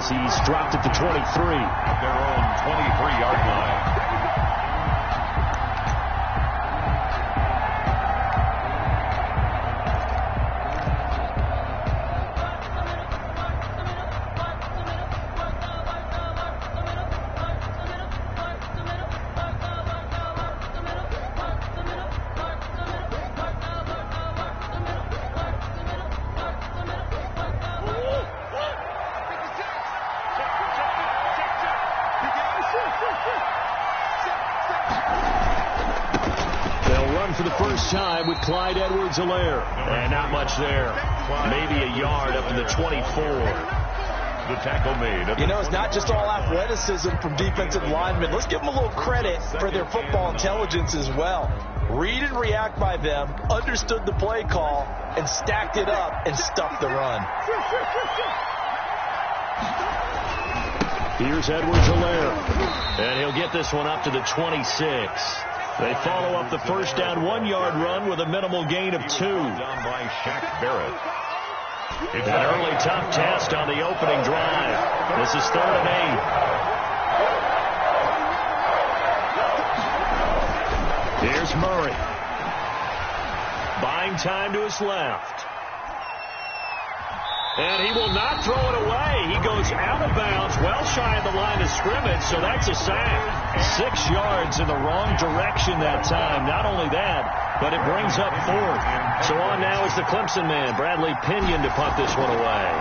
as he's dropped at the 23. At their own 23-yard line. For the first time with Clyde Edwards-Helaire. And not much there. Maybe a yard up to the 24. The tackle made. You know, it's not just all athleticism from defensive linemen. Let's give them a little credit for their football intelligence as well. Read and react by them, understood the play call, and stacked it up and stuffed the run. Here's Edwards-Helaire. And he'll get this one up to the 26. They follow up the first down 1-yard run with a minimal gain of 2. Down by Shaq Barrett. It's an early tough test on the opening drive. This is 3rd and 8. Here's Murray. Buying time to his left. And he will not throw it away. He goes out of bounds, well shy of the line of scrimmage, so that's a sack. 6 yards in the wrong direction that time. Not only that, but it brings up 4th. So on now is the Clemson man, Bradley Pinion, to punt this one away.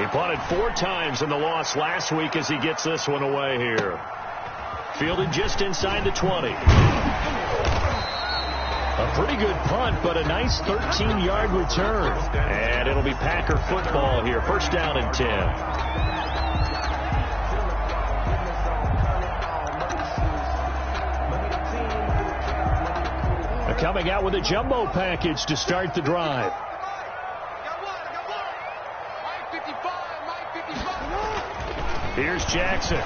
He punted 4 times in the loss last week as he gets this one away here. Fielded just inside the 20. A pretty good punt, but a nice 13-yard return. And it'll be Packer football here. First down and 10. Coming out with a jumbo package to start the drive. Here's Jackson.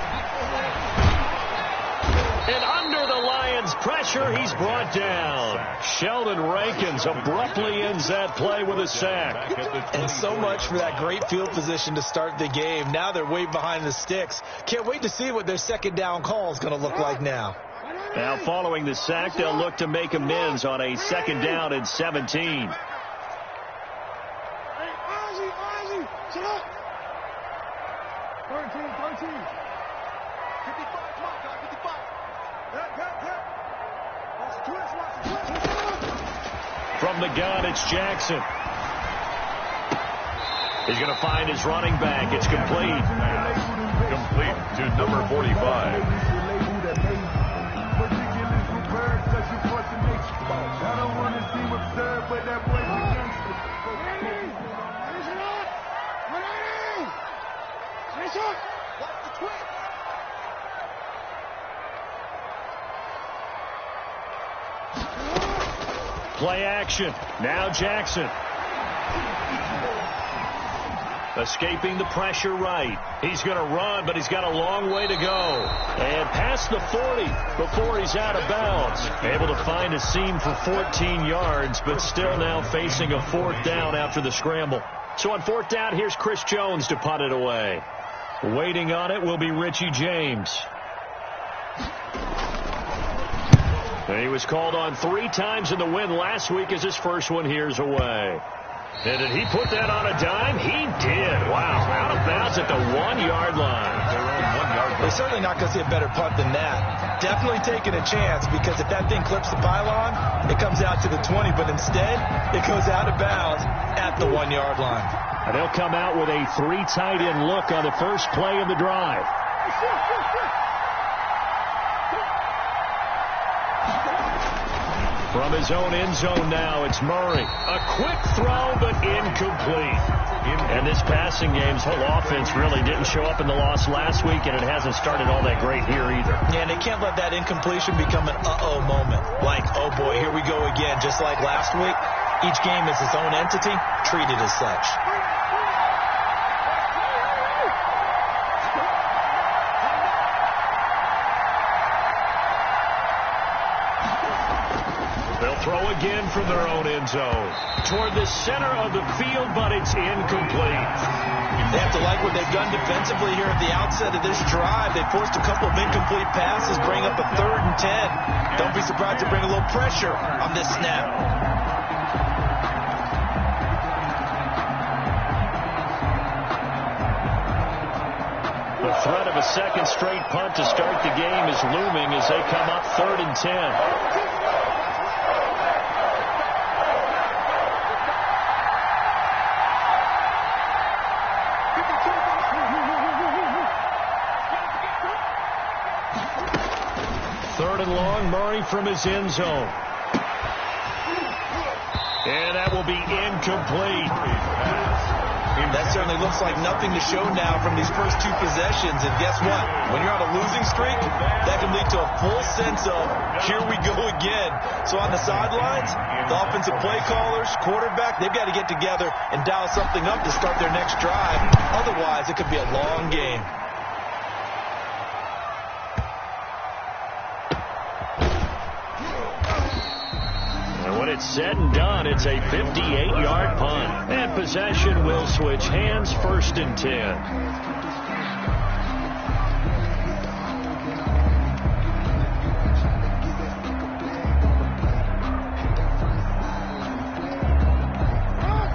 And under the Lions' pressure, he's brought down. Sheldon Rankins abruptly ends that play with a sack. And so much for that great field position to start the game. Now they're way behind the sticks. Can't wait to see what their second down call is going to look like now. Now following the sack, they'll look to make amends on a 2nd down and 17. From the gun, it's Jackson. He's going to find his running back. It's complete. Complete to number 45. Play action. Now Jackson. Escaping the pressure right. He's going to run, but he's got a long way to go. And past the 40 before he's out of bounds. Able to find a seam for 14 yards, but still now facing a 4th down after the scramble. So on 4th down, here's Chris Jones to punt it away. Waiting on it will be Richie James. And he was called on 3 times in the win last week as his first one here's away. And did he put that on a dime? He did. Wow. Out of bounds at the 1-yard line. They're certainly not going to see a better punt than that. Definitely taking a chance, because if that thing clips the pylon, it comes out to the 20. But instead, it goes out of bounds at the 1-yard line. And they'll come out with a 3 tight end look on the first play of the drive. From his own end zone now, it's Murray. A quick throw, but incomplete. And this passing game's whole offense really didn't show up in the loss last week, and it hasn't started all that great here either. Yeah, and they can't let that incompletion become an uh-oh moment. Like, oh boy, here we go again. Just like last week, each game is its own entity, treated as such. They'll They'll throw again from their own end zone. Toward the center of the field, but it's incomplete. They have to like what they've done defensively here at the outset of this drive. They forced a couple of incomplete passes, bring up a 3rd and 10. Don't be surprised to bring a little pressure on this snap. The threat of a second straight punt to start the game is looming as they come up 3rd and 10. Third and long, Murray from his end zone. And that will be incomplete. That certainly looks like nothing to show now from these first 2 possessions. And guess what? When you're on a losing streak, that can lead to a full sense of, here we go again. So on the sidelines, the offensive play callers, quarterback, they've got to get together and dial something up to start their next drive. Otherwise, it could be a long game. When it's said and done, it's a 58-yard punt. And possession will switch hands, 1st and 10.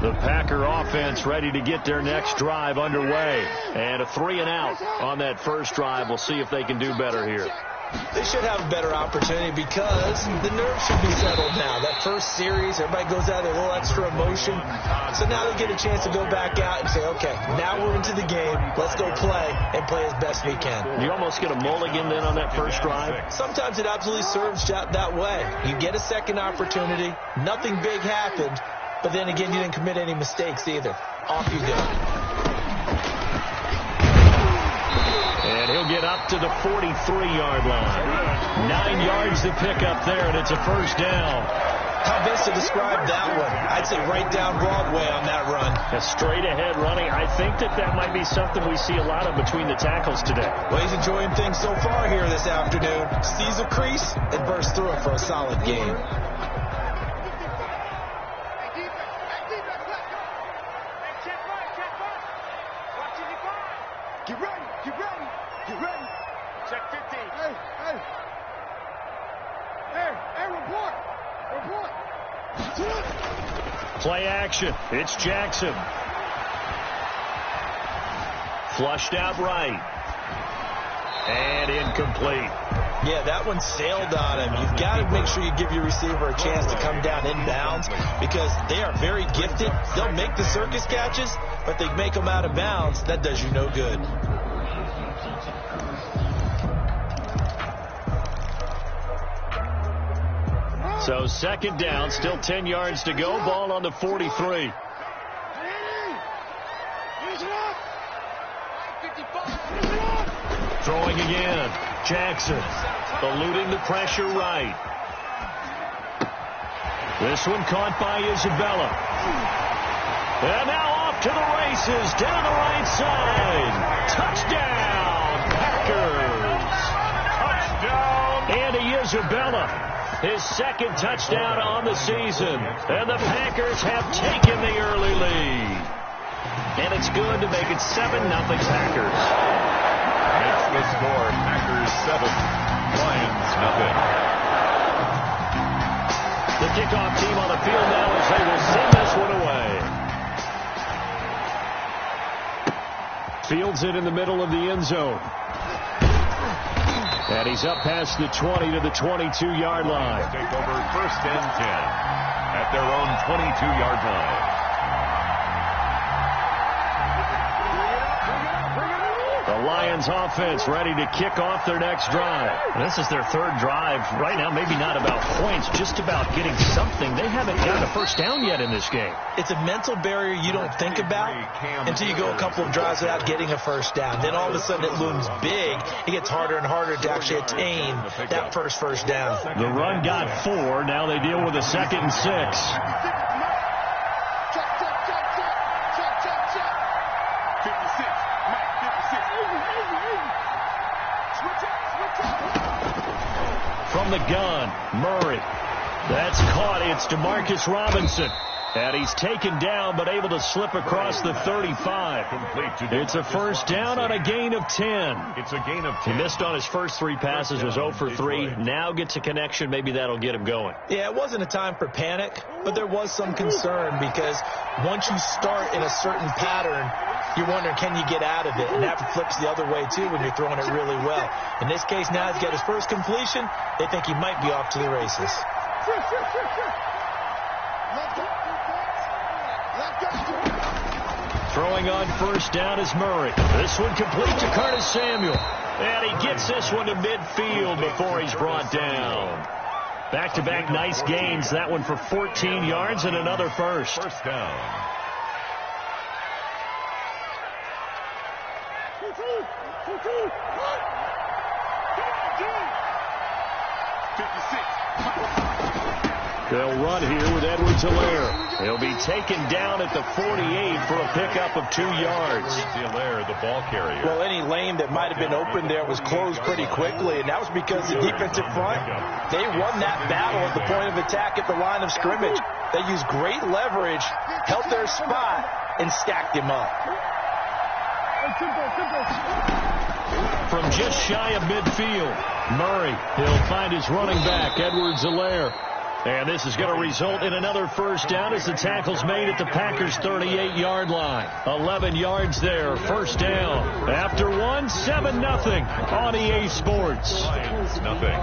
The Packer offense ready to get their next drive underway. And a 3-and-out on that first drive. We'll see if they can do better here. They should have a better opportunity because the nerves should be settled now. That first series, everybody goes out with a little extra emotion. So now they get a chance to go back out and say, okay, now we're into the game. Let's go play and play as best we can. You almost get a mulligan then on that first drive? Sometimes it absolutely serves that way. You get a second opportunity. Nothing big happened. But then again, you didn't commit any mistakes either. Off you go. And he'll get up to the 43-yard line. 9 yards to pick up there, and it's a first down. How best to describe that one? I'd say right down Broadway on that run. A straight-ahead running. I think that might be something we see a lot of between the tackles today. Well, he's enjoying things so far here this afternoon. Sees a crease and bursts through it for a solid game. Get ready, get ready, get ready. Check 15. Hey, report. Play action. It's Jackson. Flushed out right. And incomplete. Yeah, that one sailed on him. You've got to make sure you give your receiver a chance to come down inbounds because they are very gifted. They'll make the circus catches, but they make them out of bounds. That does you no good. So second down, still 10 yards to go. Ball on the 43. Throwing again. Jackson eluding the pressure right. This one caught by Isabella. And now off to the races down the right side. Touchdown, Packers. Touchdown. Andy Isabella, his second touchdown on the season. And the Packers have taken the early lead. And it's good to make it 7-0 Packers. That's the score. Packers 7, Lions nothing. The kickoff team on the field now as they will send this one away. Fields it in the middle of the end zone. And he's up past the 20 to the 22-yard line. Take over 1st and 10 at their own 22-yard line. The Lions offense ready to kick off their next drive. This is their third drive. Right now, maybe not about points, just about getting something. They haven't gotten a first down yet in this game. It's a mental barrier you don't think about until you go a couple of drives without getting a first down. Then all of a sudden it looms big. It gets harder and harder to actually attain that first down. The run got 4. Now they deal with a 2nd and 6. From the gun, Murray. That's caught. It's Demarcus Robinson. And he's taken down, but able to slip across the 35. It's a first down on a gain of 10. It's a gain of 10. He missed on his first 3 passes, was 0 for 3. Now gets a connection. Maybe that'll get him going. Yeah, it wasn't a time for panic, but there was some concern because once you start in a certain pattern, you're wondering, can you get out of it? And that flips the other way, too, when you're throwing it really well. In this case, now he's got his first completion. They think he might be off to the races. Throwing on first down is Murray. This one complete to Curtis Samuel. And he gets this one to midfield before he's brought down. Back-to-back nice gains. That one for 14 yards and another first. First down. They'll run here with Edwards-Helaire. He'll be taken down at the 48 for a pickup of 2 yards. Helaire, the ball carrier. Well, any lane that might have been open there was closed pretty quickly, and that was because the defensive front, they won that battle at the point of attack at the line of scrimmage. They used great leverage, held their spot, and stacked him up. From just shy of midfield, Murray, he'll find his running back, Edwards-Helaire. And this is going to result in another first down as the tackle's made at the Packers' 38-yard line. 11 yards there, first down. After 1, 7-0 on EA Sports. Lions, nothing.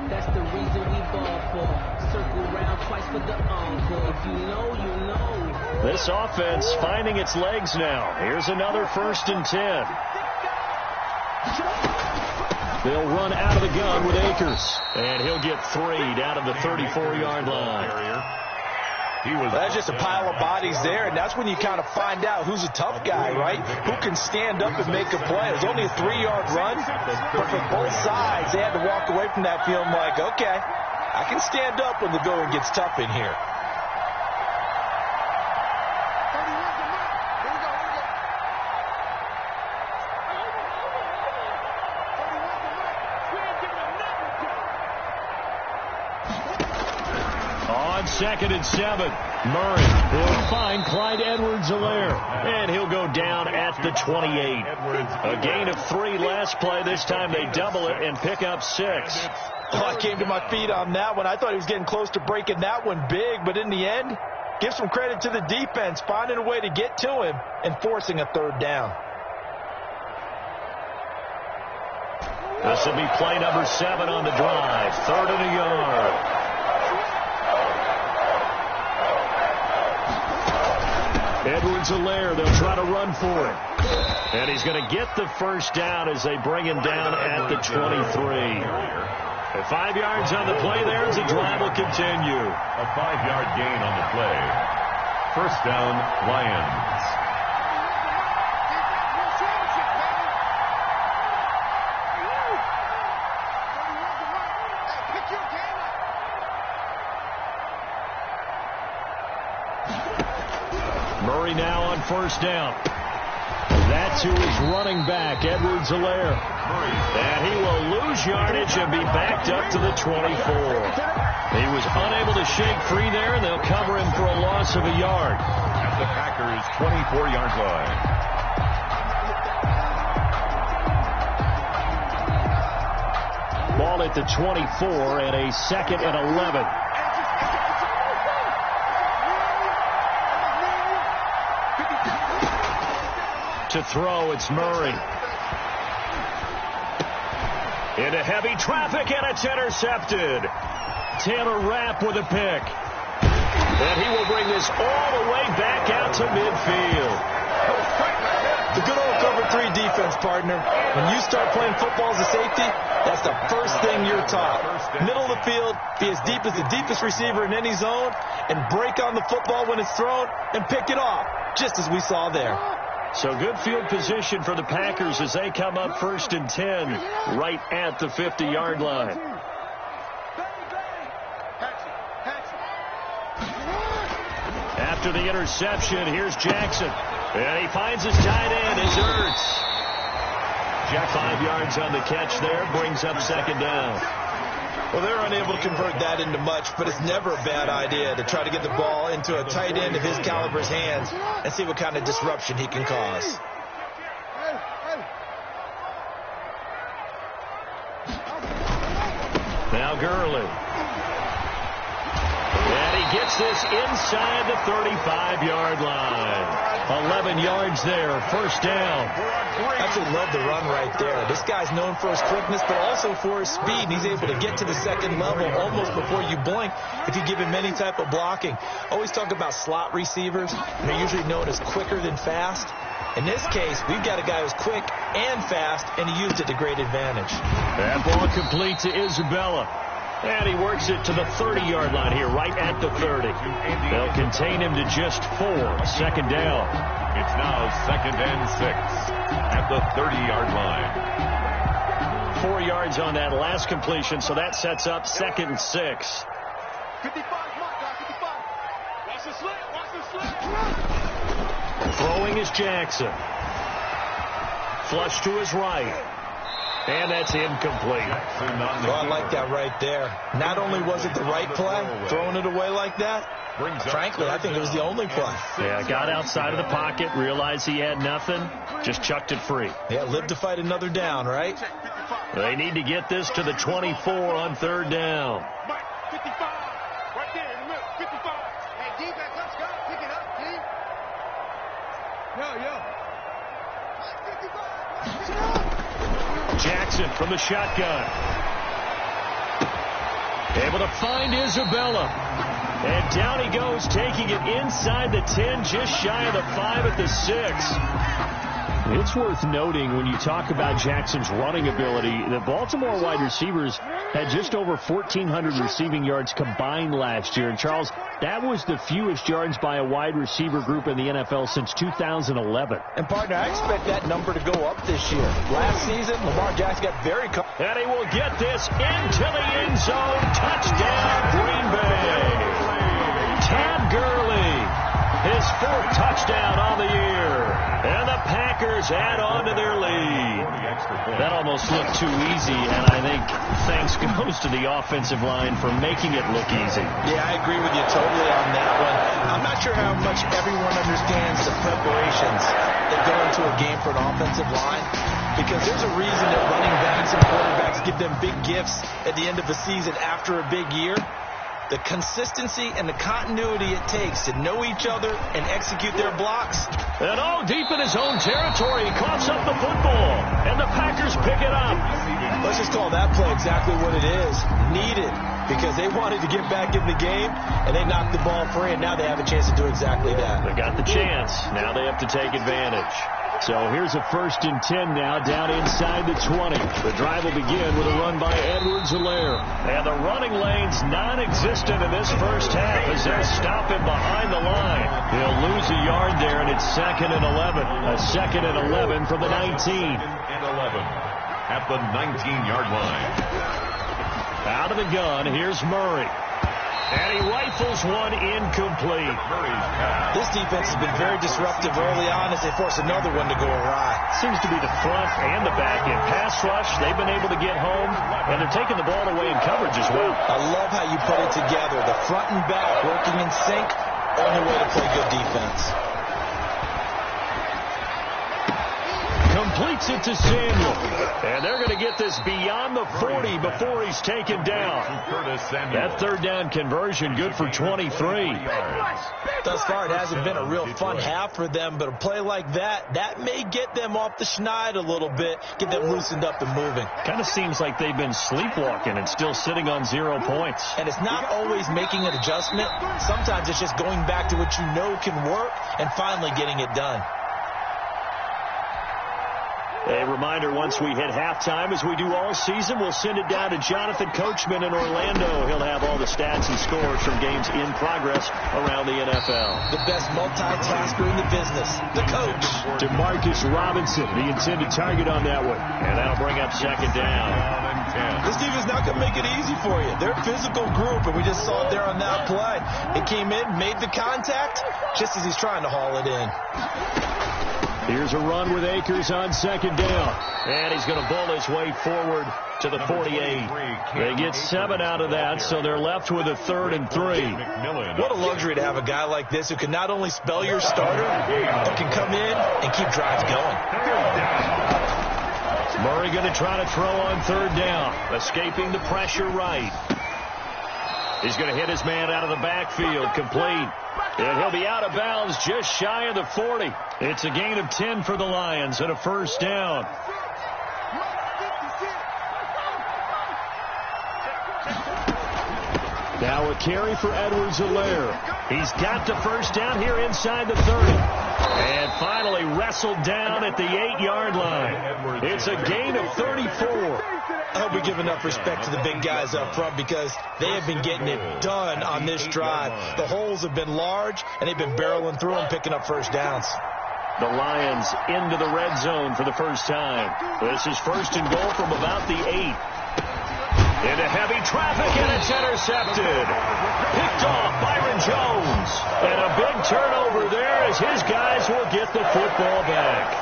That's the reason we ball for. Circle round twice for the encore. If you know, you know. This offense finding its legs now. Here's another 1st and 10. They'll run out of the gun with Akers. And he'll get 3 down at the 34-yard line. That's just a pile of bodies there, and that's when you kind of find out who's a tough guy, right? Who can stand up and make a play. It was only a 3-yard run, but for both sides, they had to walk away from that feeling like, okay, I can stand up when the going gets tough in here. On 2nd and 7, Murray will find Clyde Edwards-Helaire, and he'll go down at the 28. A gain of 3 last play. This time they double it and pick up 6. Oh, I came to my feet on that one. I thought he was getting close to breaking that one big, but in the end, give some credit to the defense, finding a way to get to him and forcing a 3rd down. This will be play number 7 on the drive. 3rd and a yard. Edwards-Helaire, they'll try to run for it. And he's going to get the first down as they bring him down at the 23. At 5 yards on the play there as the drive will continue. A 5-yard gain on the play. First down, Lions. Murray now on first down. That's who is running back, Edwards-Helaire. And he will lose yardage and be backed up to the 24. He was unable to shake free there, and they'll cover him for a loss of a yard. At the Packers' 24-yard line. Ball at the 24 and a 2nd and 11. To throw, it's Murray. Into heavy traffic, and it's intercepted. Taylor Rapp with a pick. And he will bring this all the way back out to midfield. The good old cover 3 defense, partner. When you start playing football as a safety, that's the first thing you're taught. Middle of the field, be as deep as the deepest receiver in any zone, and break on the football when it's thrown and pick it off, just as we saw there. So good field position for the Packers as they come up 1st and 10 right at the 50-yard line. After the interception, here's Jackson. And he finds his tight end, it's Ertz. Jack 5 yards on the catch there, brings up 2nd down. Well, they're unable to convert that into much, but it's never a bad idea to try to get the ball into a tight end of his caliber's hands and see what kind of disruption he can cause. Now Gurley. And he gets this inside the 35-yard line. 11 yards there, first down. I absolutely love the run right there. This guy's known for his quickness, but also for his speed. And he's able to get to the second level almost before you blink if you give him any type of blocking. Always talk about slot receivers, and they're usually known as quicker than fast. In this case, we've got a guy who's quick and fast, and he used it to great advantage. That ball complete to Isabella. And he works it to the 30-yard line here, right at the 30. They'll contain him to just 4. Second down. It's now 2nd and 6 at the 30-yard line. 4 yards on that last completion, so that sets up 2nd and 6. 55, mark, 55. Watch the slant, watch the slant. Throwing is Jackson. Flush to his right. And that's incomplete. Oh, I like that right there. Not only was it the right play, throwing it away like that, frankly, I think it was the only play. Yeah, got outside of the pocket, realized he had nothing, just chucked it free. Yeah, live to fight another down, right? They need to get this to the 24 on 3rd down. 55, right there in the middle, 55. Hey, D, back up, Scott, pick it up, D. Yo. 55. Jackson from the shotgun. Able to find Isabella. And down he goes, taking it inside the 10, just shy of the 5 at the 6. It's worth noting when you talk about Jackson's running ability, the Baltimore wide receivers had just over 1,400 receiving yards combined last year. And, Charles, that was the fewest yards by a wide receiver group in the NFL since 2011. And, partner, I expect that number to go up this year. Last season, Lamar Jackson got very comfortable. And he will get this into the end zone. Touchdown, Green Bay. Todd Gurley, his 4th touchdown on the year. And the Packers add on to their lead. That almost looked too easy, and I think thanks goes to the offensive line for making it look easy. Yeah, I agree with you totally on that one. I'm not sure how much everyone understands the preparations that go into a game for an offensive line, because there's a reason that running backs and quarterbacks give them big gifts at the end of the season after a big year. The consistency and the continuity it takes to know each other and execute their blocks. And all deep in his own territory, he coughs up the football, and the Packers pick it up. Let's just call that play exactly what it is. Needed, because they wanted to get back in the game, and they knocked the ball free, and now they have a chance to do exactly that. They got the chance. Now they have to take advantage. So here's a 1st and 10 now, down inside the 20. The drive will begin with a run by Edwards-Helaire. And the running lane's non-existent in this first half as they'll stop him behind the line. He'll lose a yard there, and it's 2nd and 11. A 2nd and 11 from the 19. 2nd and 11 at the 19-yard line. Out of the gun, here's Murray. And he rifles one incomplete. This defense has been very disruptive early on as they force another one to go awry. Seems to be the front and the back end. Pass rush, they've been able to get home, and they're taking the ball away in coverage as well. I love how you put it together. The front and back working in sync, only way to play good defense. Completes it to Samuel. And they're going to get this beyond the 40 before he's taken down. That 3rd down conversion good for 23. Thus far, it hasn't been a real fun half for them, but a play like that may get them off the schneid a little bit, get them loosened up and moving. Kind of seems like they've been sleepwalking and still sitting on 0 points. And it's not always making an adjustment. Sometimes it's just going back to what you know can work and finally getting it done. A reminder, once we hit halftime, as we do all season, we'll send it down to Jonathan Coachman in Orlando. He'll have all the stats and scores from games in progress around the NFL. The best multitasker in the business, the coach. Demarcus Robinson, the intended target on that one. And that'll bring up 2nd down. This defense not going to make it easy for you. They're a physical group, and we just saw it there on that play. It came in, made the contact, just as he's trying to haul it in. Here's a run with Akers on second down. And he's going to bull his way forward to the 48. They get 7 out of that, so they're left with a 3rd and 3. What a luxury to have a guy like this who can not only spell your starter, but can come in and keep drives going. Murray going to try to throw on 3rd down. Escaping the pressure right. He's going to hit his man out of the backfield. Complete. And he'll be out of bounds just shy of the 40. It's a gain of 10 for the Lions and a 1st down. Now a carry for Edwards-Helaire. He's got the 1st down here inside the 30. And finally wrestled down at the 8-yard line. It's a gain of 34. I hope we give enough respect to the big guys up front because they have been getting it done on this drive. The holes have been large, and they've been barreling through them, picking up 1st downs. The Lions into the red zone for the first time. This is 1st and goal from about the 8. Into heavy traffic, and it's intercepted. Picked off Byron Jones. And a big turnover there as his guys will get the football back.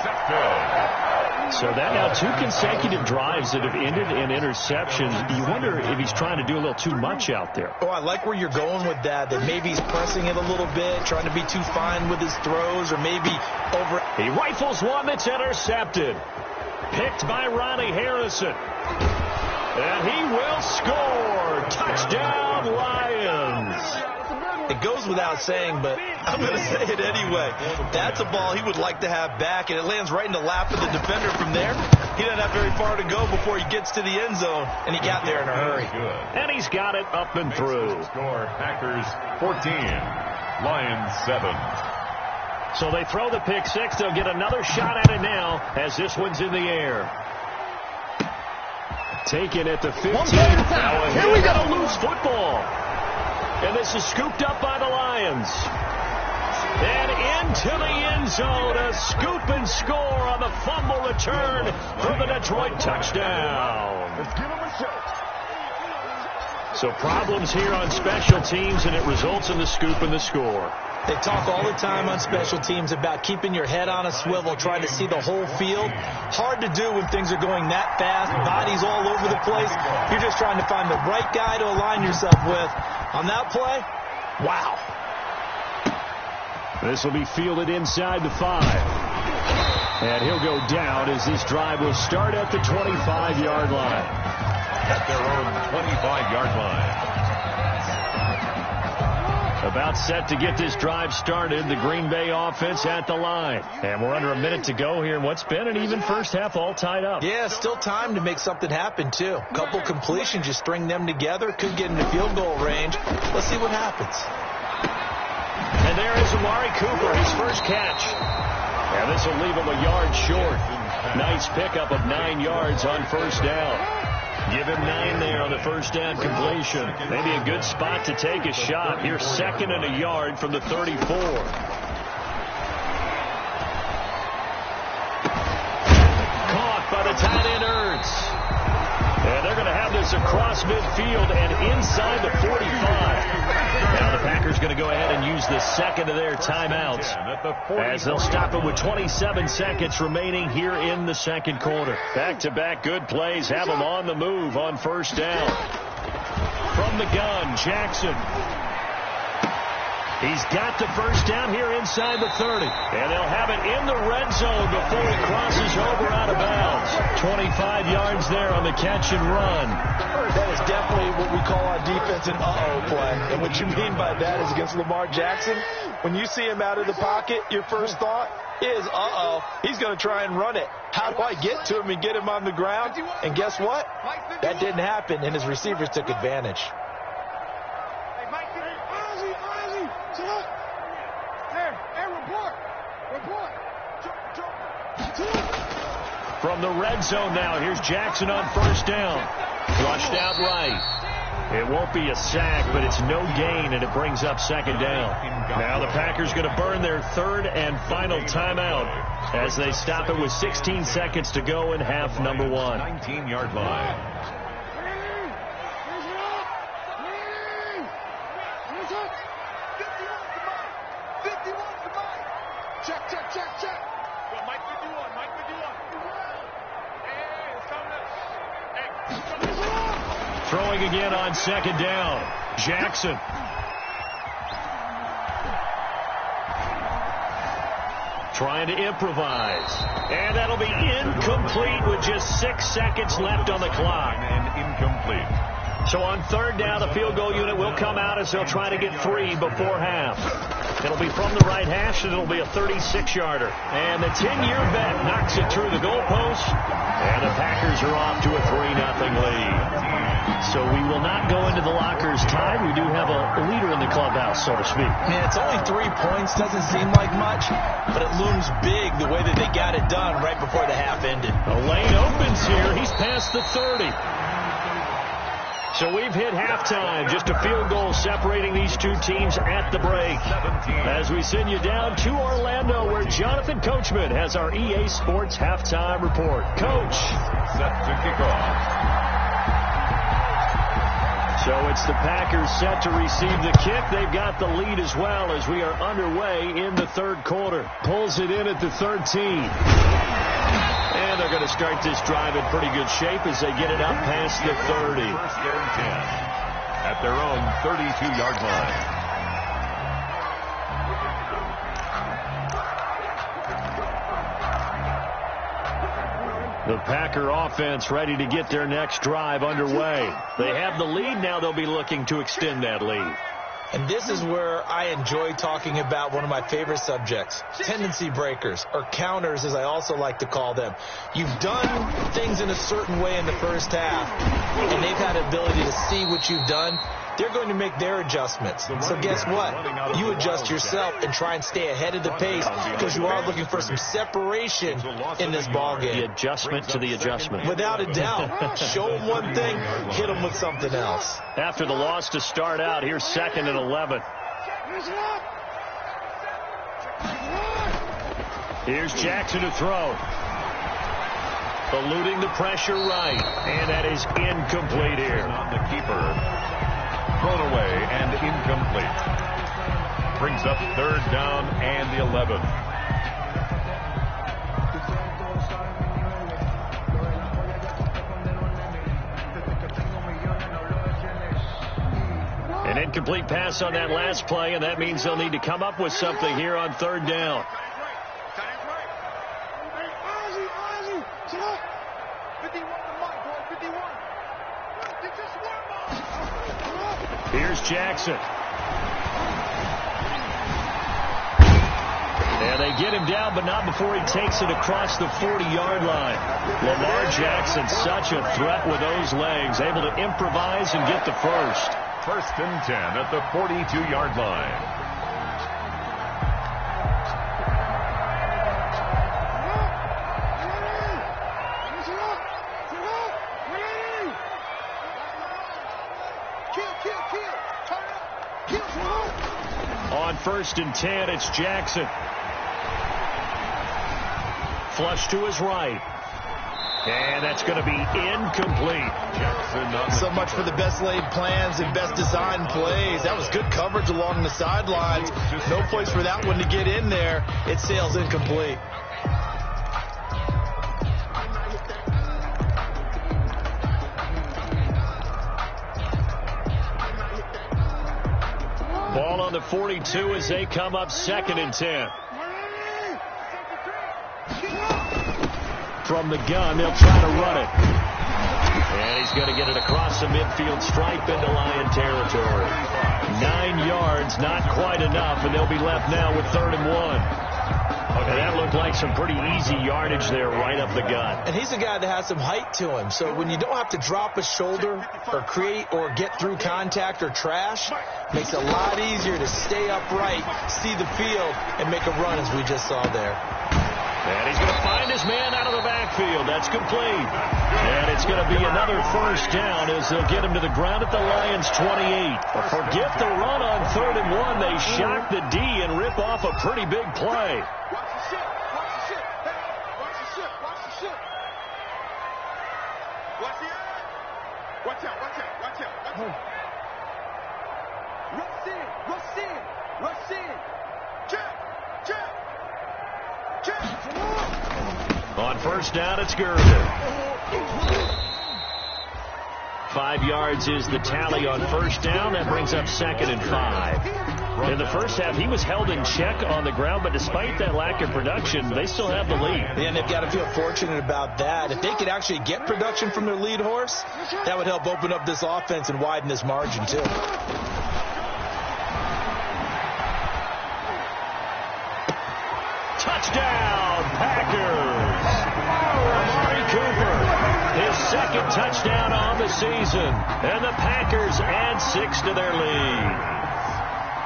So that now 2 consecutive drives that have ended in interceptions. You wonder if he's trying to do a little too much out there. Oh, I like where you're going with that maybe he's pressing it a little bit, trying to be too fine with his throws, or maybe over. He rifles one that's intercepted. Picked by Ronnie Harrison. And he will score. Touchdown, Lions. It goes without saying, but I'm going to say it anyway. That's a ball he would like to have back, and it lands right in the lap of the defender from there. He doesn't have very far to go before he gets to the end zone, and he got there in a hurry. And he's got it up and through. Score, Packers 14, Lions 7. So they throw the pick 6. They'll get another shot at it now as this one's in the air. Taken at the 15. Here we got a loose football. And this is scooped up by the Lions. And into the end zone, a scoop and score on the fumble return for the Detroit touchdown. Let's give him a show. So problems here on special teams, and it results in the scoop and the score. They talk all the time on special teams about keeping your head on a swivel, trying to see the whole field. Hard to do when things are going that fast, bodies all over the place. You're just trying to find the right guy to align yourself with. On that play, wow. This will be fielded inside the 5. And he'll go down as this drive will start at the 25-yard line. At their own 25-yard line. About set to get this drive started, the Green Bay offense at the line. And we're under a minute to go here in what's been an even first half, all tied up. Yeah, still time to make something happen, too. A couple completions, you string them together, could get into field goal range. Let's see what happens. And there is Amari Cooper, his first catch. And this will leave him a yard short. Nice pickup of 9 yards on 1st down. Give him 9 there on the 1st down completion. Maybe a good spot to take a shot. Here's 2nd and a yard from the 34. Caught by the tight end Ertz. And they're going to have this across midfield and inside the 45. Now the Packers going to go ahead and use the 2nd of their timeouts as they'll stop it with 27 seconds remaining here in the 2nd quarter. Back-to-back good plays have them on the move on 1st down. From the gun, Jackson. He's got the 1st down here inside the 30. And they'll have it in the red zone before he crosses over out of bounds. 25 yards there on the catch and run. That is definitely what we call on defense an uh-oh play. And what you mean by that is against Lamar Jackson, when you see him out of the pocket, your first thought is, uh-oh, he's going to try and run it. How do I get to him and get him on the ground? And guess what? That didn't happen, and his receivers took advantage. From the red zone now, here's Jackson on 1st down. Flushed out right. It won't be a sack, but it's no gain, and it brings up 2nd down. Now the Packers going to burn their 3rd and final timeout as they stop it with 16 seconds to go in half number 1. 19-yard line. Check. Throwing again on second down. Jackson. Trying to improvise. And that'll be incomplete with just 6 seconds left on the clock. And incomplete. So on third down, the field goal unit will come out as they'll try to get 3 before half. It'll be from the right hash, and it'll be a 36-yarder. And the 10-year vet knocks it through the goalpost, and the Packers are off to a 3-0 lead. So we will not go into the lockers tied. We do have a leader in the clubhouse, so to speak. Man, it's only 3 points. Doesn't seem like much, but it looms big the way that they got it done right before the half ended. A lane opens here. He's past the 30. So we've hit halftime. Just a field goal separating these two teams at the break. 17. As we send you down to Orlando, where Jonathan Coachman has our EA Sports halftime report. Coach. Set to kick off. So it's the Packers set to receive the kick. They've got the lead as well as we are underway in the third quarter. Pulls it in at the 13. And they're going to start this drive in pretty good shape as they get it up past the 30. First and 10 at their own 32-yard line. The Packer offense ready to get their next drive underway. They have the lead. Now they'll be looking to extend that lead. And this is where I enjoy talking about one of my favorite subjects, tendency breakers, or counters as I also like to call them. You've done things in a certain way in the first half, and they've had the ability to see what you've done. They're going to make their adjustments. So guess what? You adjust yourself and try and stay ahead of the pace because you are looking for some separation in this ball game. The adjustment to the adjustment. Without a doubt. Show them one thing, hit them with something else. After the loss to start out, here's 2nd and 11. Here's Jackson to throw. Eluding the pressure right. And that is incomplete here. On the keeper. Thrown away and incomplete. Brings up third down and the 11. An incomplete pass on that last play, and that means they'll need to come up with something here on third down. Here's Jackson. And they get him down, but not before he takes it across the 40-yard line. Lamar Jackson, such a threat with those legs, able to improvise and get the first. First and 10 at the 42-yard line. On 1st and 10, it's Jackson. Flush to his right. And that's going to be incomplete. So much for the best laid plans and best designed plays. That was good coverage along the sidelines. No place for that one to get in there. It sails incomplete. Ball on the 42 as they come up 2nd and 10. From the gun, they'll try to run it. And he's going to get it across the midfield stripe into Lion territory. 9 yards, not quite enough, and they'll be left now with 3rd and 1. And that looked like some pretty easy yardage there right up the gut. And he's a guy that has some height to him. So when you don't have to drop a shoulder or create or get through contact or trash, makes it a lot easier to stay upright, see the field, and make a run as we just saw there. And he's going to find his man out of the backfield. That's complete. And it's going to be another first down as they'll get him to the ground at the Lions' 28. But forget the run on 3rd and 1. They shock the D and rip off a pretty big play. On 1st down, it's Gerber. 5 yards is the tally on first down. That brings up 2nd and 5. In the first half, he was held in check on the ground, but despite that lack of production, they still have the lead. Yeah, and they've got to feel fortunate about that. If they could actually get production from their lead horse, that would help open up this offense and widen this margin, too. Touchdown, Packers! Amari Cooper, his 2nd touchdown on the season, and the Packers add 6 to their lead.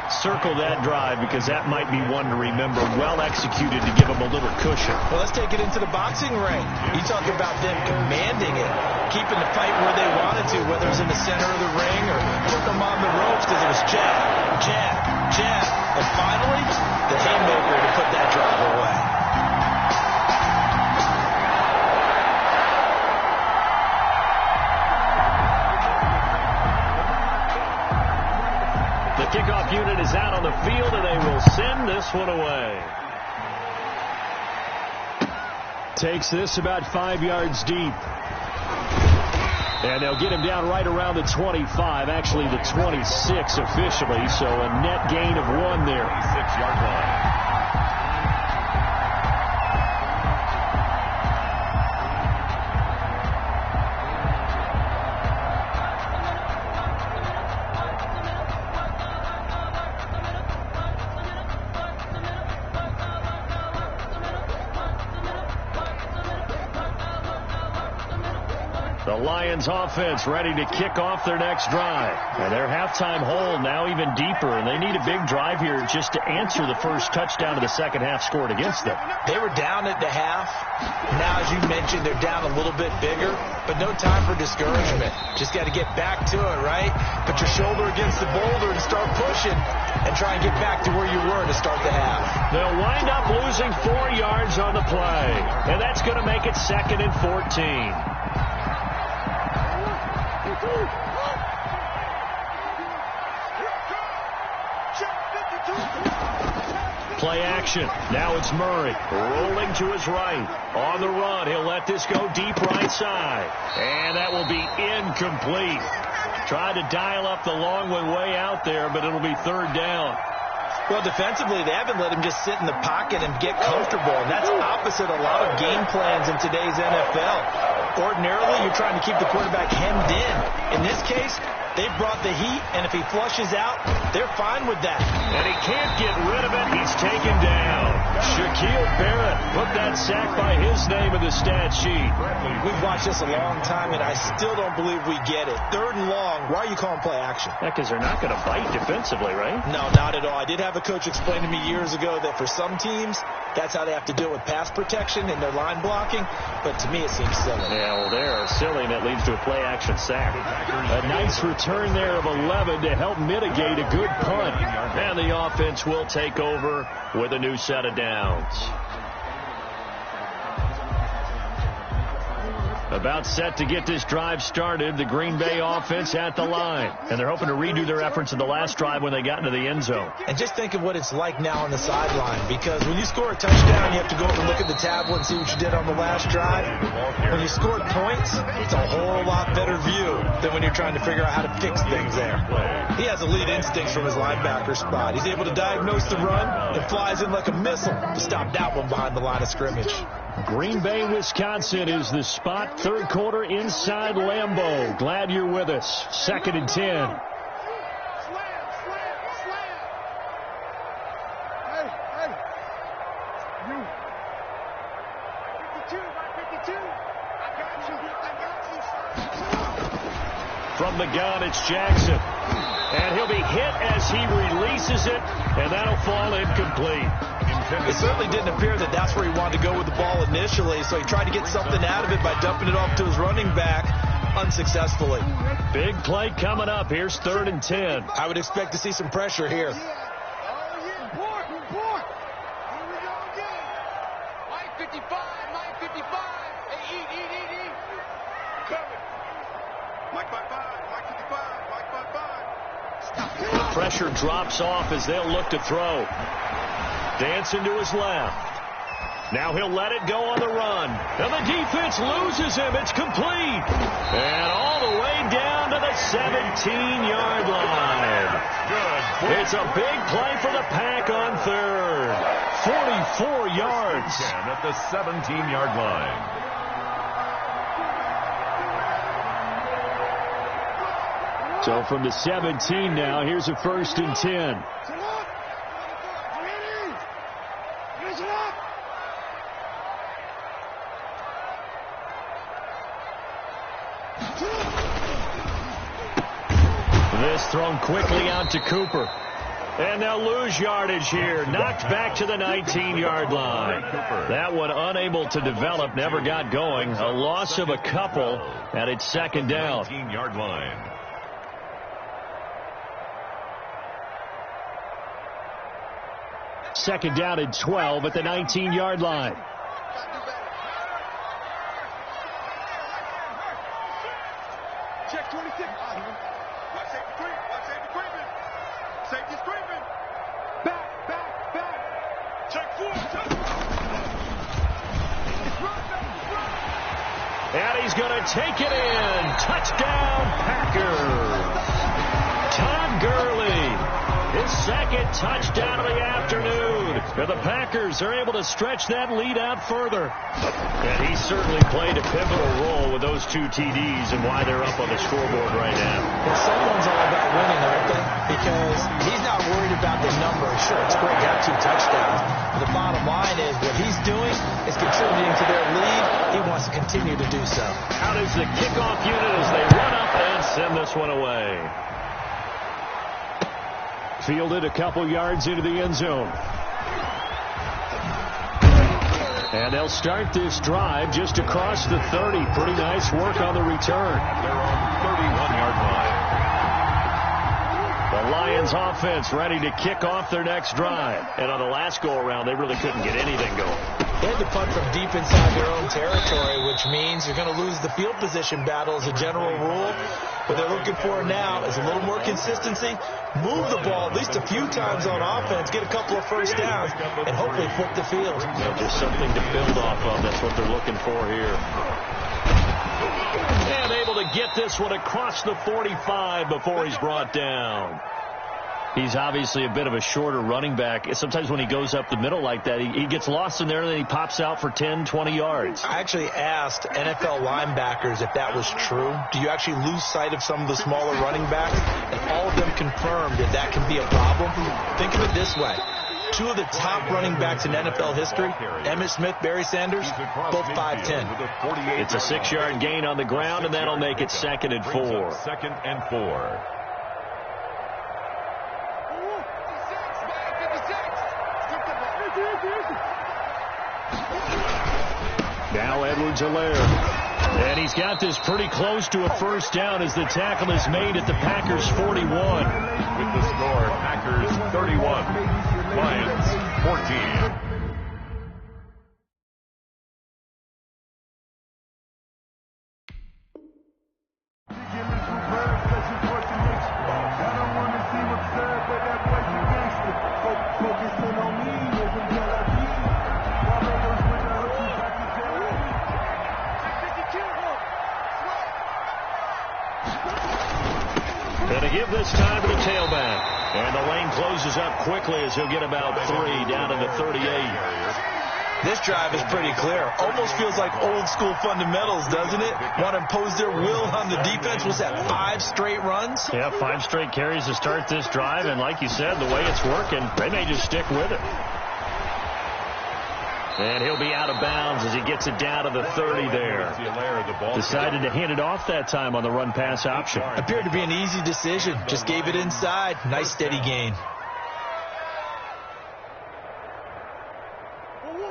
Circle that drive because that might be one to remember. Well executed to give them a little cushion. Well, let's take it into the boxing ring. You talk about them commanding it, keeping the fight where they wanted to, whether it was in the center of the ring or took them on the ropes because it was jab, jab, jab, and finally the haymaker to put that drive away. Kickoff unit is out on the field, and they will send this one away. Takes this about 5 yards deep. And they'll get him down right around the 25, actually the 26 officially, so a net gain of 1 there. 6-yard line. The Lions offense ready to kick off their next drive. And their halftime hole now even deeper, and they need a big drive here just to answer the first touchdown of the second half scored against them. They were down at the half. Now, as you mentioned, they're down a little bit bigger, but no time for discouragement. Just got to get back to it, right? Put your shoulder against the boulder and start pushing and try and get back to where you were to start the half. They'll wind up losing 4 yards on the play, and that's going to make it 2nd and 14. Play action. Now it's Murray rolling to his right. On the run, he'll let this go deep right side. And that will be incomplete. Tried to dial up the long one way out there, but it'll be 3rd down. Well, defensively, they haven't let him just sit in the pocket and get comfortable. And that's opposite a lot of game plans in today's NFL. Ordinarily, you're trying to keep the quarterback hemmed in. In this case, they brought the heat, and if he flushes out, they're fine with that. And he can't get rid of it. He's taken down. Shaquille Barrett put that sack by his name in the stat sheet. We've watched this a long time, and I still don't believe we get it. 3rd and long. Why are you calling play action? Yeah, because they're not going to bite defensively, right? No, not at all. I did have a coach explain to me years ago that for some teams, that's how they have to deal with pass protection and their line blocking. But to me, it seems silly. Yeah, well, they're silly, and it leads to a play action sack. A nice return there of 11 to help mitigate a good punt. And the offense will take over with a new set of downs. About set to get this drive started, the Green Bay offense at the line. And they're hoping to redo their efforts in the last drive when they got into the end zone. And just think of what it's like now on the sideline, because when you score a touchdown, you have to go over and look at the tablet and see what you did on the last drive. When you scored points, it's a whole lot better view than when you're trying to figure out how to fix things there. He has elite instincts from his linebacker spot. He's able to diagnose the run and flies in like a missile to stop that one behind the line of scrimmage. Green Bay, Wisconsin is the spot. 3rd quarter inside Lambeau. Glad you're with us. 2nd and 10. Slam. Hey. You. 52, 52. I got you. From the gun, it's Jackson. And he'll be hit as he releases it, and that'll fall incomplete. It certainly didn't appear that that's where he wanted to go with the ball initially, so he tried to get something out of it by dumping it off to his running back unsuccessfully. Big play coming up. Here's 3rd and 10. I would expect to see some pressure here. Boy. Here we go again. Mike 55. Hey, eat. Cover. Mike 55, Mike 55, Mike 55. Stop. The pressure drops off as they'll look to throw. Dancing to his left. Now he'll let it go on the run. And the defense loses him. It's complete. And all the way down to the 17-yard line. Good. It's a big play for the Pack on third. 44 yards. At the 17-yard line. So from the 17 now, here's a 1st and 10. This thrown quickly out to Cooper. And they'll lose yardage here. Knocked back to the 19-yard line. That one unable to develop, never got going. A loss of a couple, and it's 2nd down. 19-yard line. Second down and 12 at the 19-yard line. Check 26. Watch safety creep. Watch safety creeping. Safety's creeping. Back. Check 4. And he's going to take it in. Touchdown, Packers. Todd Gurley. His 2nd touchdown of the afternoon. And the Packers are able to stretch that lead out further. And he certainly played a pivotal role with those 2 TDs and why they're up on the scoreboard right now. And someone's all about winning, aren't they? Because he's not worried about the numbers. Sure, it's great to have 2 touchdowns. But the bottom line is what he's doing is contributing to their lead. He wants to continue to do so. Out is the kickoff unit as they run up and send this one away. Fielded a couple yards into the end zone. And they'll start this drive just across the 30. Pretty nice work on the return. They're on 31-yard line. The Lions offense ready to kick off their next drive. And on the last go-around, they really couldn't get anything going. They had to punt from deep inside their own territory, which means you're going to lose the field position battle as a general rule. What they're looking for now is a little more consistency, move the ball at least a few times on offense, get a couple of first downs, and hopefully flip the field. Just something to build off of. That's what they're looking for here. And able to get this one across the 45 before he's brought down. He's obviously a bit of a shorter running back. Sometimes when he goes up the middle like that, he gets lost in there, and then he pops out for 10, 20 yards. I actually asked NFL linebackers if that was true. Do you actually lose sight of some of the smaller running backs? And all of them confirmed that that can be a problem. Think of it this way. 2 of the top running backs in NFL history, Emmitt Smith, Barry Sanders, both 5'10". It's a 6-yard gain on the ground, and that'll make it 2nd and 4. 2nd and 4. Now Edwards-Helaire. And he's got this pretty close to a first down as the tackle is made at the Packers 41. With the score, Packers 31, Lions 14. And to give this time to the tailback. And the lane closes up quickly as he'll get about 3 down to the 38. This drive is pretty clear. Almost feels like old school fundamentals, doesn't it? Want to impose their will on the defense. Was that 5 straight runs? Yeah, 5 straight carries to start this drive. And like you said, the way it's working, they may just stick with it. And he'll be out of bounds as he gets it down to the 30 there. Decided to hand it off that time on the run-pass option. Appeared to be an easy decision. Just gave it inside. Nice steady gain.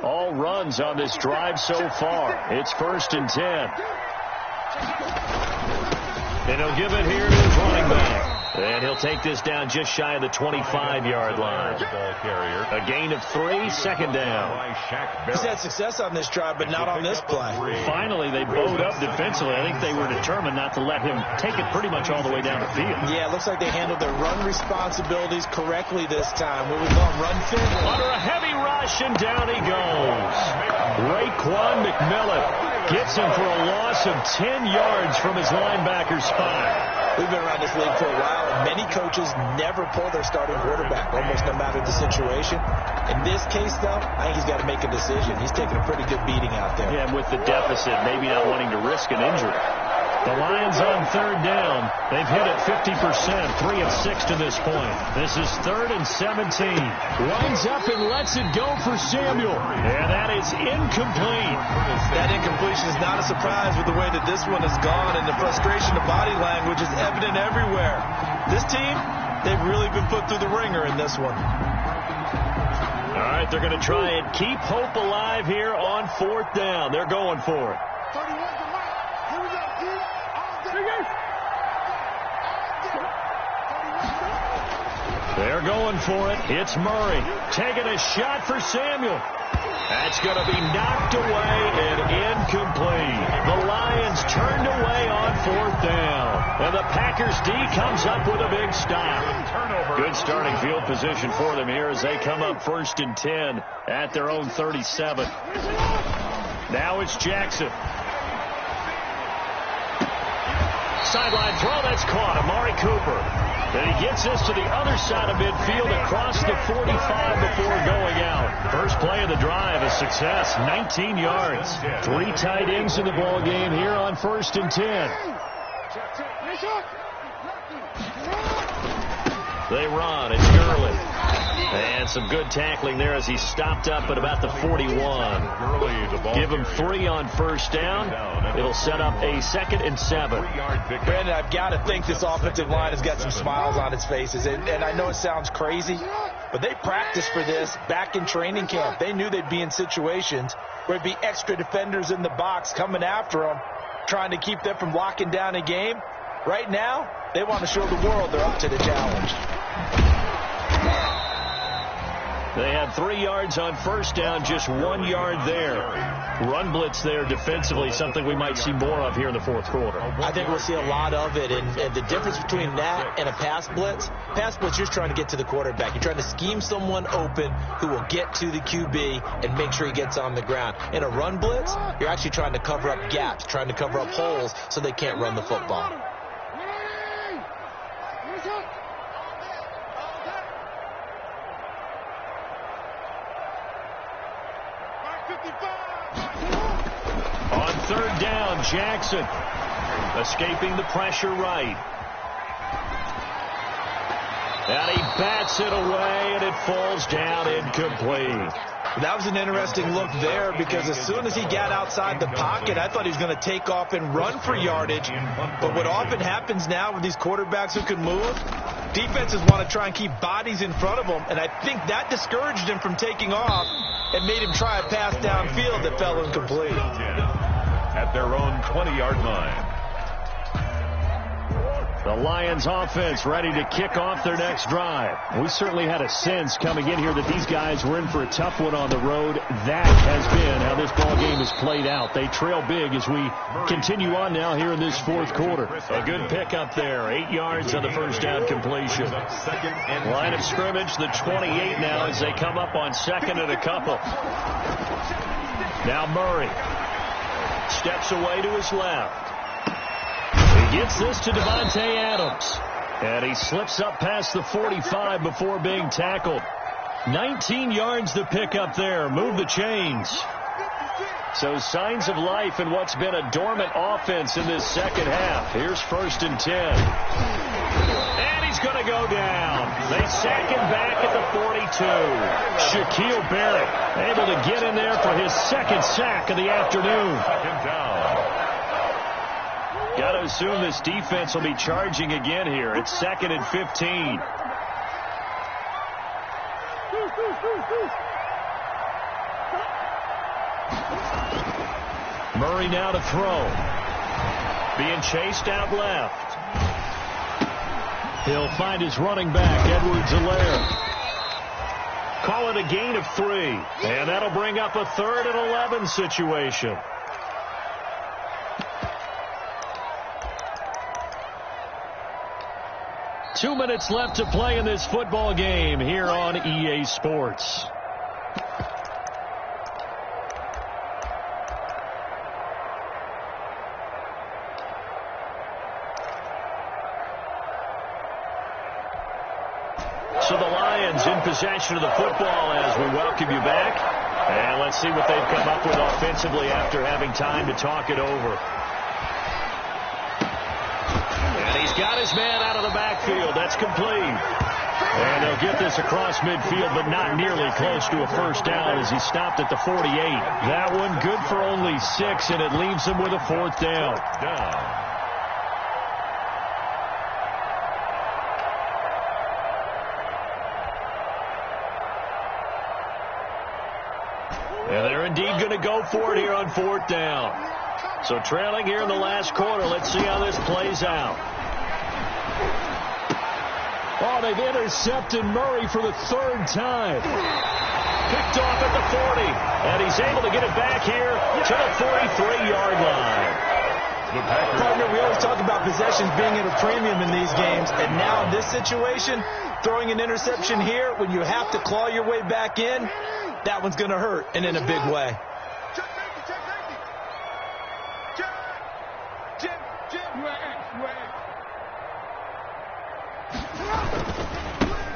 All runs on this drive so far. It's 1st and 10. And he'll give it here to his running back. And he'll take this down just shy of the 25-yard line. Ball carrier. A gain of 3, second down. He's had success on this drive, but not on this play. Finally, they bowed up defensively. I think they were determined not to let him take it pretty much all the way down the field. Yeah, it looks like they handled their run responsibilities correctly this time. What we call run fit. Under a heavy rush, and down he goes. Raekwon McMillan gets him for a loss of 10 yards from his linebacker spot. We've been around this league for a while, and many coaches never pull their starting quarterback, almost no matter the situation. In this case, though, I think he's got to make a decision. He's taking a pretty good beating out there. Yeah, and with the deficit, maybe not wanting to risk an injury. The Lions on third down. They've hit it 50%, 3 of 6 to this point. This is 3rd and 17. Lines up and lets it go for Samuel. And that is incomplete. That incompletion is not a surprise with the way that this one has gone, and the frustration of body language is evident everywhere. This team, they've really been put through the ringer in this one. All right, they're going to try and keep hope alive here on 4th down. They're going for it. They're going for it. It's Murray taking a shot for Samuel. That's going to be knocked away and incomplete. The Lions turned away on 4th down. And the Packers D comes up with a big stop. Good starting field position for them here as they come up 1st and 10 at their own 37. Now it's Jackson. Sideline throw, that's caught. Amari Cooper. And he gets this to the other side of midfield across the 45 before going out. First play of the drive, a success, 19 yards. 3 tight ends in the ball game here on 1st and 10. They run. It's Gurley. And some good tackling there as he stopped up at about the 41. Give him 3 on 1st down. It'll set up a 2nd and 7. Brandon, I've got to think this offensive line has got some smiles on its faces. And I know it sounds crazy, but they practiced for this back in training camp. They knew they'd be in situations where it'd be extra defenders in the box coming after them, trying to keep them from locking down a game. Right now, they want to show the world they're up to the challenge. They had 3 yards on 1st down, just 1 yard there. Run blitz there defensively, something we might see more of here in the 4th quarter. I think we'll see a lot of it, and the difference between that and a pass blitz, you're just trying to get to the quarterback. You're trying to scheme someone open who will get to the QB and make sure he gets on the ground. In a run blitz, you're actually trying to cover up gaps, trying to cover up holes so they can't run the football. On 3rd down, Jackson escaping the pressure right. And he bats it away, and it falls down incomplete. That was an interesting look there because as soon as he got outside the pocket, I thought he was going to take off and run for yardage. But what often happens now with these quarterbacks who can move, defenses want to try and keep bodies in front of them, and I think that discouraged him from taking off and made him try a pass downfield that fell incomplete. At their own 20-yard line. The Lions offense ready to kick off their next drive. We certainly had a sense coming in here that these guys were in for a tough one on the road. That has been how this ball game has played out. They trail big as we continue on now here in this 4th quarter. A good pickup there. 8 yards on the 1st down completion. Line of scrimmage, the 28 now as they come up on 2nd and a couple. Now Murray steps away to his left. He gets this to Devontae Adams. And he slips up past the 45 before being tackled. 19 yards the pickup there. Move the chains. So signs of life in what's been a dormant offense in this 2nd half. Here's 1st and 10. And he's going to go down. They sack him back at the 42. Shaquille Barrett able to get in there for his 2nd sack of the afternoon. 2nd down. Got to assume this defense will be charging again here. It's 2nd and 15. Murray now to throw. Being chased out left. He'll find his running back, Edwards-Helaire. Call it a gain of 3. And that'll bring up a 3rd and 11 situation. Two minutes left to play in this football game here on EA Sports. So the Lions in possession of the football as we welcome you back. And let's see what they've come up with offensively after having time to talk it over. And he's got his man out of the backfield. That's complete. And they'll get this across midfield, but not nearly close to a first down as he stopped at the 48. That one good for only 6, and it leaves him with a 4th down. And they're indeed going to go for it here on 4th down. So trailing here in the last quarter. Let's see how this plays out. Oh, they've intercepted Murray for the 3rd time. Picked off at the 40. And he's able to get it back here to the 43-yard line. Partner, we always talk about possessions being at a premium in these games. And now in this situation, throwing an interception here when you have to claw your way back in, that one's going to hurt, and in a big way.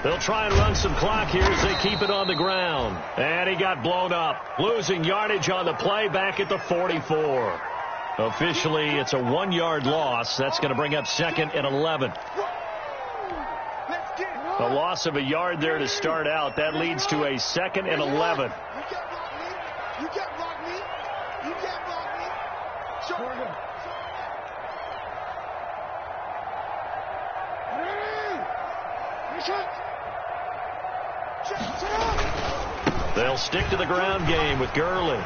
They'll try and run some clock here as they keep it on the ground. And he got blown up. Losing yardage on the play back at the 44. Officially, it's a 1-yard loss. That's going to bring up 2nd and 11. A loss of a yard there to start out. That leads to a 2nd and 11. You can't block me. You can't block me. Show him. They'll stick to the ground game with Gurley.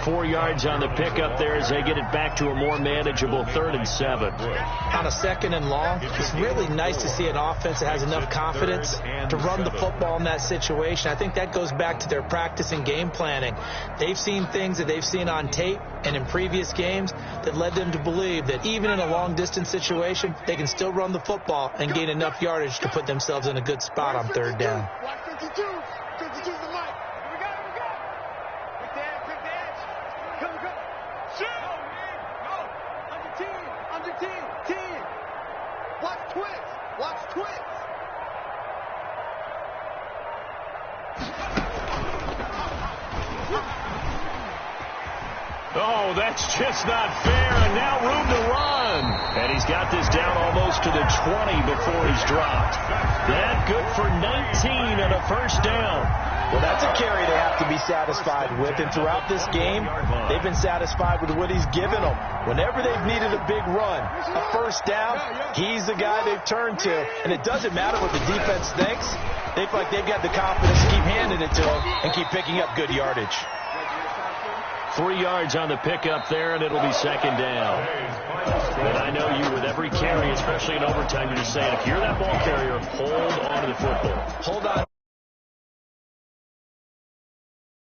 4 yards on the pickup there as they get it back to a more manageable 3rd and 7. On a 2nd and long, it's really nice to see an offense that has enough confidence to run the football in that situation. I think that goes back to their practice and game planning. They've seen things that they've seen on tape and in previous games that led them to believe that even in a long-distance situation, they can still run the football and gain enough yardage to put themselves in a good spot on 3rd down. 52. 52's the light. Here we go. Quick the edge. Come. Shoot. Go. Under 10. 10. Watch twins. Oh, that's just not fair. And now room to run. And he's got this down almost to the 20 before he's dropped. That good for 19 and a first down. Well, that's a carry they have to be satisfied with. And throughout this game, they've been satisfied with what he's given them. Whenever they've needed a big run, a first down, he's the guy they've turned to. And it doesn't matter what the defense thinks. They feel like they've got the confidence to keep handing it to him and keep picking up good yardage. 3 yards on the pickup there, and it'll be 2nd down. And I know you, with every carry, especially in overtime, you're just saying, if you're that ball carrier, hold on to the football. Hold on.